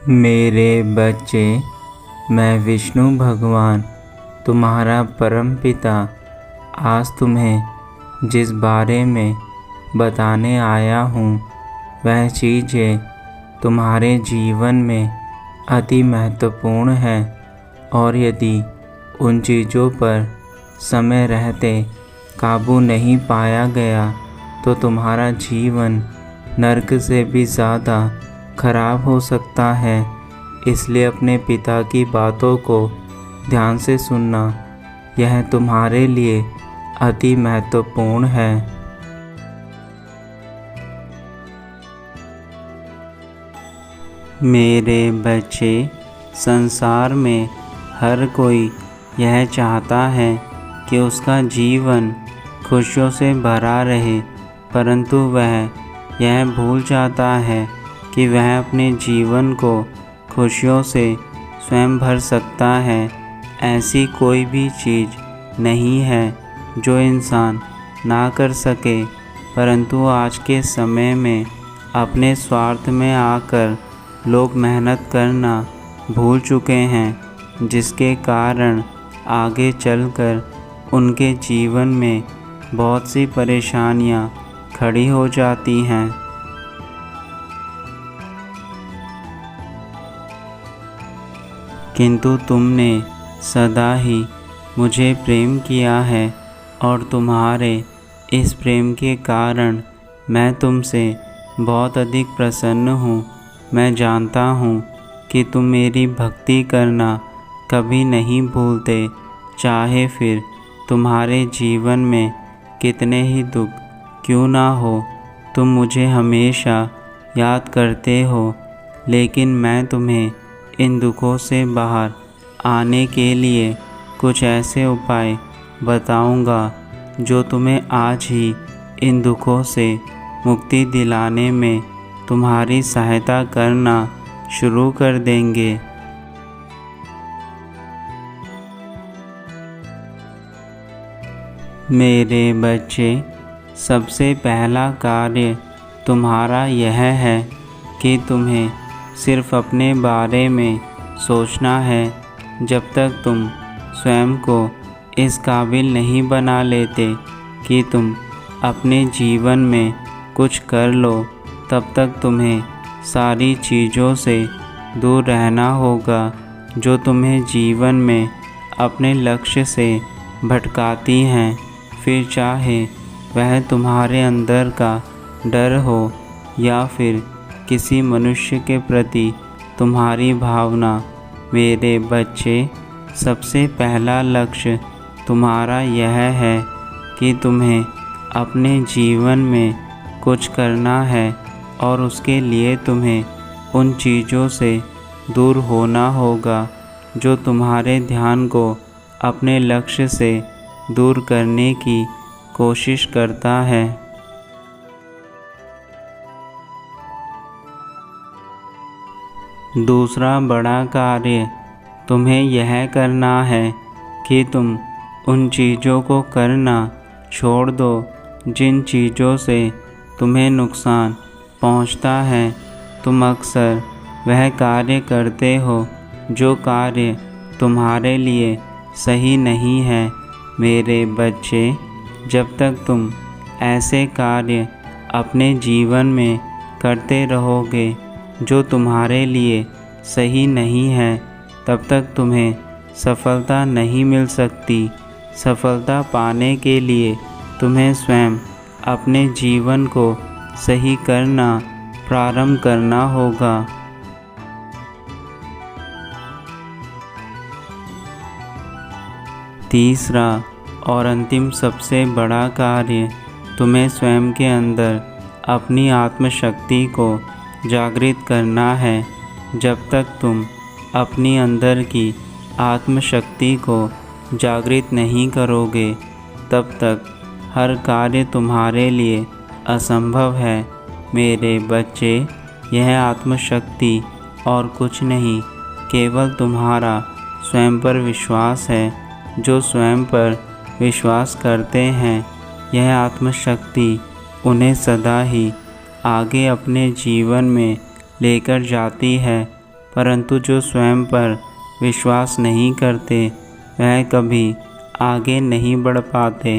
मेरे बच्चे, मैं विष्णु भगवान तुम्हारा परम पिता आज तुम्हें जिस बारे में बताने आया हूँ वह चीज़ें तुम्हारे जीवन में अति महत्वपूर्ण है और यदि उन चीज़ों पर समय रहते काबू नहीं पाया गया तो तुम्हारा जीवन नरक से भी ज़्यादा खराब हो सकता है। इसलिए अपने पिता की बातों को ध्यान से सुनना, यह तुम्हारे लिए अति महत्वपूर्ण है। मेरे बच्चे, संसार में हर कोई यह चाहता है कि उसका जीवन खुशियों से भरा रहे, परंतु वह यह भूल जाता है कि वह अपने जीवन को खुशियों से स्वयं भर सकता है। ऐसी कोई भी चीज़ नहीं है जो इंसान ना कर सके, परंतु आज के समय में अपने स्वार्थ में आकर लोग मेहनत करना भूल चुके हैं, जिसके कारण आगे चलकर उनके जीवन में बहुत सी परेशानियां खड़ी हो जाती हैं। किंतु तुमने सदा ही मुझे प्रेम किया है और तुम्हारे इस प्रेम के कारण मैं तुमसे बहुत अधिक प्रसन्न हूँ। मैं जानता हूँ कि तुम मेरी भक्ति करना कभी नहीं भूलते, चाहे फिर तुम्हारे जीवन में कितने ही दुख क्यों ना हो, तुम मुझे हमेशा याद करते हो। लेकिन मैं तुम्हें इन दुखों से बाहर आने के लिए कुछ ऐसे उपाय बताऊंगा जो तुम्हें आज ही इन दुखों से मुक्ति दिलाने में तुम्हारी सहायता करना शुरू कर देंगे। मेरे बच्चे, सबसे पहला कार्य तुम्हारा यह है कि तुम्हें सिर्फ अपने बारे में सोचना है। जब तक तुम स्वयं को इस काबिल नहीं बना लेते कि तुम अपने जीवन में कुछ कर लो, तब तक तुम्हें सारी चीज़ों से दूर रहना होगा जो तुम्हें जीवन में अपने लक्ष्य से भटकाती हैं। फिर चाहे वह तुम्हारे अंदर का डर हो या फिर किसी मनुष्य के प्रति तुम्हारी भावना। मेरे बच्चे, सबसे पहला लक्ष्य तुम्हारा यह है कि तुम्हें अपने जीवन में कुछ करना है और उसके लिए तुम्हें उन चीज़ों से दूर होना होगा जो तुम्हारे ध्यान को अपने लक्ष्य से दूर करने की कोशिश करता है। दूसरा बड़ा कार्य तुम्हें यह करना है कि तुम उन चीज़ों को करना छोड़ दो जिन चीज़ों से तुम्हें नुकसान पहुंचता है। तुम अक्सर वह कार्य करते हो जो कार्य तुम्हारे लिए सही नहीं है। मेरे बच्चे, जब तक तुम ऐसे कार्य अपने जीवन में करते रहोगे जो तुम्हारे लिए सही नहीं है, तब तक तुम्हें सफलता नहीं मिल सकती। सफलता पाने के लिए तुम्हें स्वयं अपने जीवन को सही करना प्रारंभ करना होगा। तीसरा और अंतिम सबसे बड़ा कार्य तुम्हें स्वयं के अंदर अपनी आत्मशक्ति को जागृत करना है। जब तक तुम अपनी अंदर की आत्मशक्ति को जागृत नहीं करोगे, तब तक हर कार्य तुम्हारे लिए असंभव है। मेरे बच्चे, यह आत्मशक्ति और कुछ नहीं, केवल तुम्हारा स्वयं पर विश्वास है। जो स्वयं पर विश्वास करते हैं, यह आत्मशक्ति उन्हें सदा ही आगे अपने जीवन में लेकर जाती है परंतु जो स्वयं पर विश्वास नहीं करते वह कभी आगे नहीं बढ़ पाते।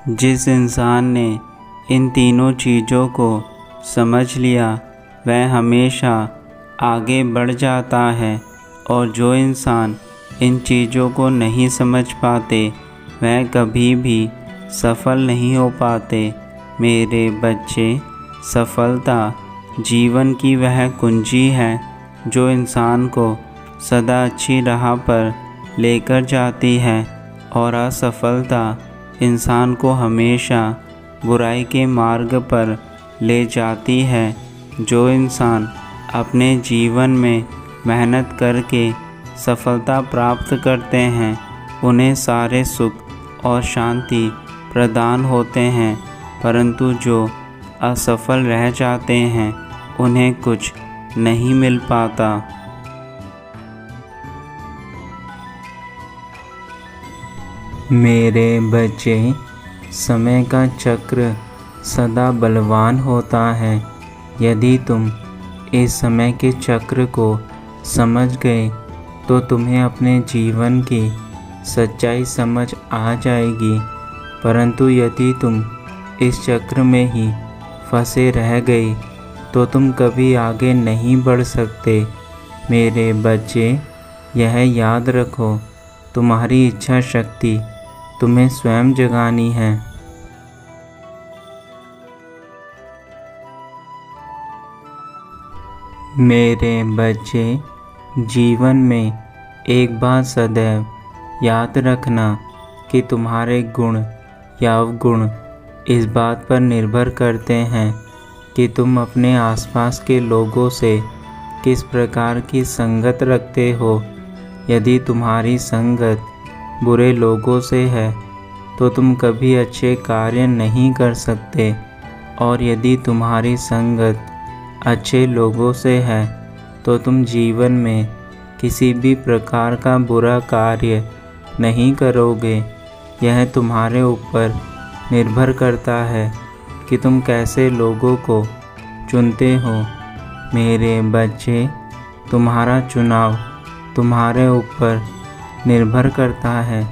जिस इंसान ने इन तीनों चीज़ों को समझ लिया वह हमेशा आगे बढ़ जाता है, और जो इंसान इन चीज़ों को नहीं समझ पाते वह कभी भी सफल नहीं हो पाते। मेरे बच्चे, सफलता जीवन की वह कुंजी है जो इंसान को सदा अच्छी राह पर लेकर जाती है, और असफलता इंसान को हमेशा बुराई के मार्ग पर ले जाती है। जो इंसान अपने जीवन में मेहनत करके सफलता प्राप्त करते हैं उन्हें सारे सुख और शांति प्रदान होते हैं, परंतु जो असफल रह जाते हैं उन्हें कुछ नहीं मिल पाता। मेरे बच्चे, समय का चक्र सदा बलवान होता है। यदि तुम इस समय के चक्र को समझ गए तो तुम्हें अपने जीवन की सच्चाई समझ आ जाएगी, परंतु यदि तुम इस चक्र में ही फंसे रह गए तो तुम कभी आगे नहीं बढ़ सकते। मेरे बच्चे, यह याद रखो, तुम्हारी इच्छा शक्ति तुम्हें स्वयं जगानी है। मेरे बच्चे, जीवन में एक बात सदैव याद रखना कि तुम्हारे गुण या अवगुण इस बात पर निर्भर करते हैं कि तुम अपने आसपास के लोगों से किस प्रकार की संगत रखते हो। यदि तुम्हारी संगत बुरे लोगों से है तो तुम कभी अच्छे कार्य नहीं कर सकते, और यदि तुम्हारी संगत अच्छे लोगों से है तो तुम जीवन में किसी भी प्रकार का बुरा कार्य नहीं करोगे। यह तुम्हारे ऊपर निर्भर करता है कि तुम कैसे लोगों को चुनते हो। मेरे बच्चे, तुम्हारा चुनाव तुम्हारे ऊपर निर्भर करता है।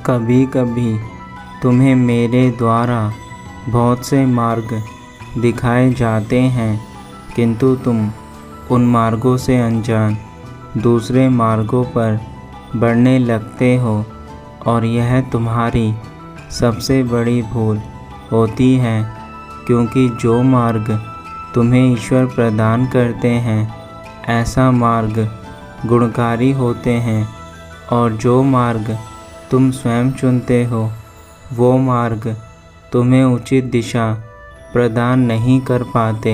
कभी कभी तुम्हें मेरे द्वारा बहुत से मार्ग दिखाए जाते हैं, किंतु तुम उन मार्गों से अनजान दूसरे मार्गों पर बढ़ने लगते हो, और यह तुम्हारी सबसे बड़ी भूल होती है, क्योंकि जो मार्ग तुम्हें ईश्वर प्रदान करते हैं ऐसा मार्ग गुणकारी होते हैं, और जो मार्ग तुम स्वयं चुनते हो वो मार्ग तुम्हें उचित दिशा प्रदान नहीं कर पाते।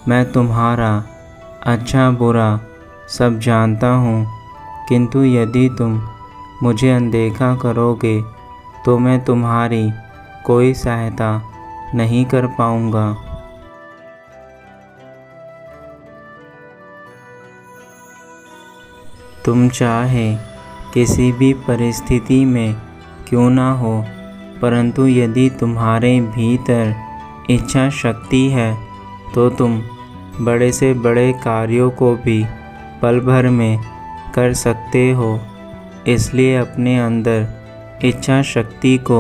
मैं तुम्हारा अच्छा बुरा सब जानता हूँ, किंतु यदि तुम मुझे अनदेखा करोगे तो मैं तुम्हारी कोई सहायता नहीं कर पाऊँगा। तुम चाहे किसी भी परिस्थिति में क्यों ना हो, परंतु यदि तुम्हारे भीतर इच्छा शक्ति है तो तुम बड़े से बड़े कार्यों को भी पल भर में कर सकते हो। इसलिए अपने अंदर इच्छा शक्ति को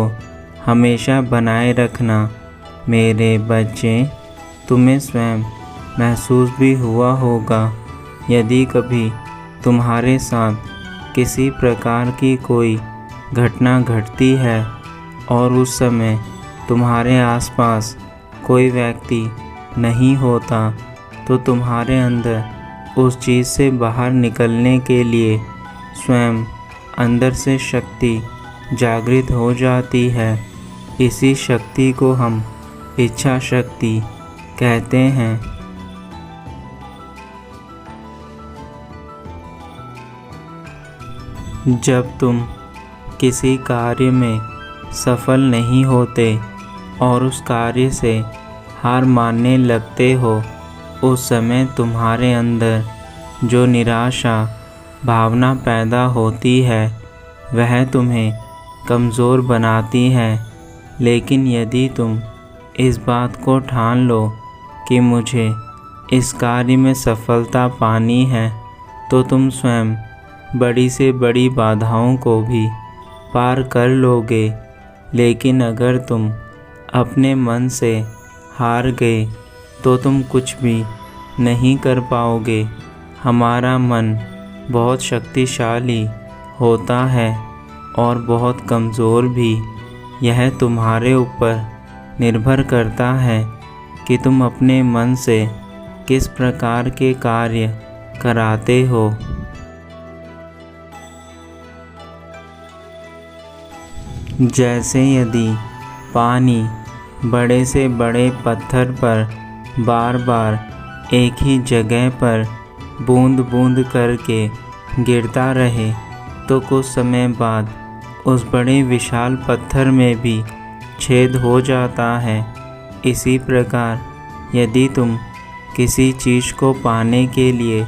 हमेशा बनाए रखना। मेरे बच्चे, तुम्हें स्वयं महसूस भी हुआ होगा, यदि कभी तुम्हारे साथ किसी प्रकार की कोई घटना घटती है और उस समय तुम्हारे आसपास कोई व्यक्ति नहीं होता, तो तुम्हारे अंदर उस चीज़ से बाहर निकलने के लिए स्वयं अंदर से शक्ति जागृत हो जाती है। इसी शक्ति को हम इच्छा शक्ति कहते हैं। जब तुम किसी कार्य में सफल नहीं होते और उस कार्य से हार मानने लगते हो, उस समय तुम्हारे अंदर जो निराशा भावना पैदा होती है वह तुम्हें कमज़ोर बनाती है। लेकिन यदि तुम इस बात को ठान लो कि मुझे इस कार्य में सफलता पानी है, तो तुम स्वयं बड़ी से बड़ी बाधाओं को भी पार कर लोगे। लेकिन अगर तुम अपने मन से हार गए तो तुम कुछ भी नहीं कर पाओगे। हमारा मन बहुत शक्तिशाली होता है और बहुत कमज़ोर भी। यह तुम्हारे ऊपर निर्भर करता है कि तुम अपने मन से किस प्रकार के कार्य कराते हो। जैसे यदि पानी बड़े से बड़े पत्थर पर बार बार एक ही जगह पर बूंद बूंद करके गिरता रहे, तो कुछ समय बाद उस बड़े विशाल पत्थर में भी छेद हो जाता है। इसी प्रकार यदि तुम किसी चीज़ को पाने के लिए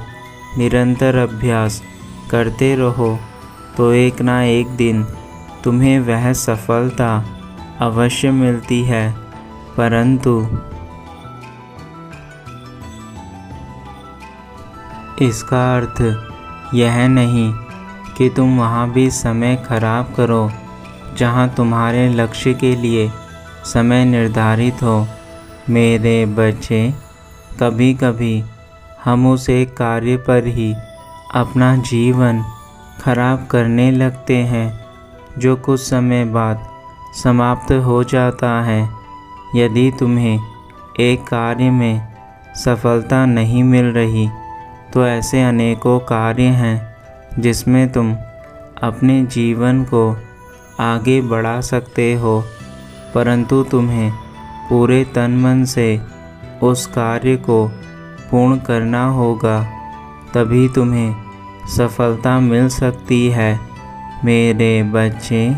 निरंतर अभ्यास करते रहो, तो एक ना एक दिन तुम्हें वह सफलता अवश्य मिलती है। परंतु इसका अर्थ यह नहीं कि तुम वहाँ भी समय खराब करो जहाँ तुम्हारे लक्ष्य के लिए समय निर्धारित हो। मेरे बच्चे, कभी कभी हम उस एक कार्य पर ही अपना जीवन खराब करने लगते हैं जो कुछ समय बाद समाप्त हो जाता है। यदि तुम्हें एक कार्य में सफलता नहीं मिल रही, तो ऐसे अनेकों कार्य हैं जिसमें तुम अपने जीवन को आगे बढ़ा सकते हो। परंतु तुम्हें पूरे तन मन से उस कार्य को पूर्ण करना होगा, तभी तुम्हें सफलता मिल सकती है। मेरे बच्चे,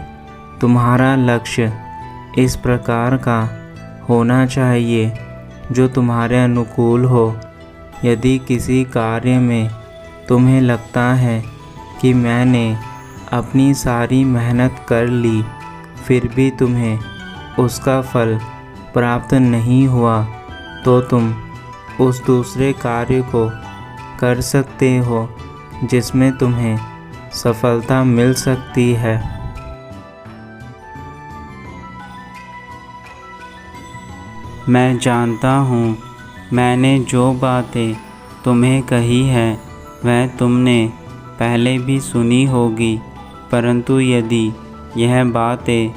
तुम्हारा लक्ष्य इस प्रकार का होना चाहिए जो तुम्हारे अनुकूल हो। यदि किसी कार्य में तुम्हें लगता है कि मैंने अपनी सारी मेहनत कर ली, फिर भी तुम्हें उसका फल प्राप्त नहीं हुआ, तो तुम उस दूसरे कार्य को कर सकते हो जिसमें तुम्हें सफलता मिल सकती है। मैं जानता हूँ, मैंने जो बातें तुम्हें कही है वह तुमने पहले भी सुनी होगी, परंतु यदि यह बातें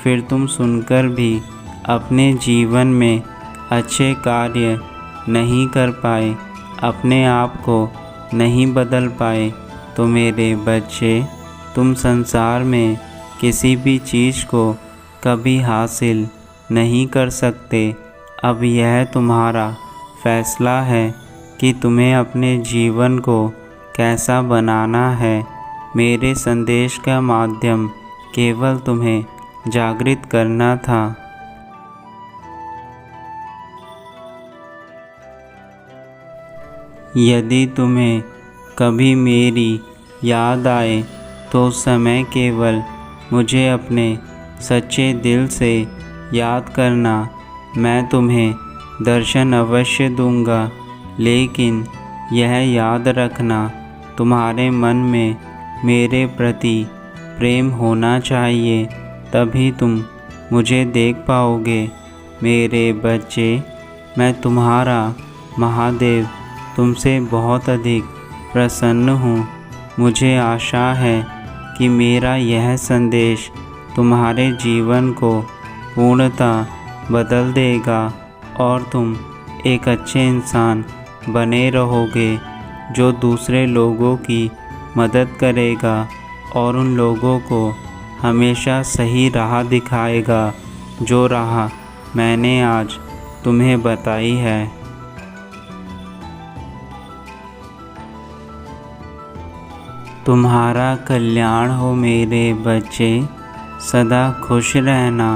फिर तुम सुनकर भी अपने जीवन में अच्छे कार्य नहीं कर पाए, अपने आप को नहीं बदल पाए, तो मेरे बच्चे, तुम संसार में किसी भी चीज़ को कभी हासिल नहीं कर सकते। अब यह तुम्हारा फैसला है कि तुम्हें अपने जीवन को कैसा बनाना है। मेरे संदेश का माध्यम केवल तुम्हें जागृत करना था। यदि तुम्हें कभी मेरी याद आए तो उस समय केवल मुझे अपने सच्चे दिल से याद करना। मैं तुम्हें दर्शन अवश्य दूंगा, लेकिन यह याद रखना, तुम्हारे मन में मेरे प्रति प्रेम होना चाहिए, तभी तुम मुझे देख पाओगे। मेरे बच्चे, मैं तुम्हारा महादेव तुमसे बहुत अधिक प्रसन्न हूँ। मुझे आशा है कि मेरा यह संदेश तुम्हारे जीवन को पूर्णतः बदल देगा और तुम एक अच्छे इंसान बने रहोगे जो दूसरे लोगों की मदद करेगा और उन लोगों को हमेशा सही राह दिखाएगा, जो राह मैंने आज तुम्हें बताई है। तुम्हारा कल्याण हो मेरे बच्चे, सदा खुश रहना।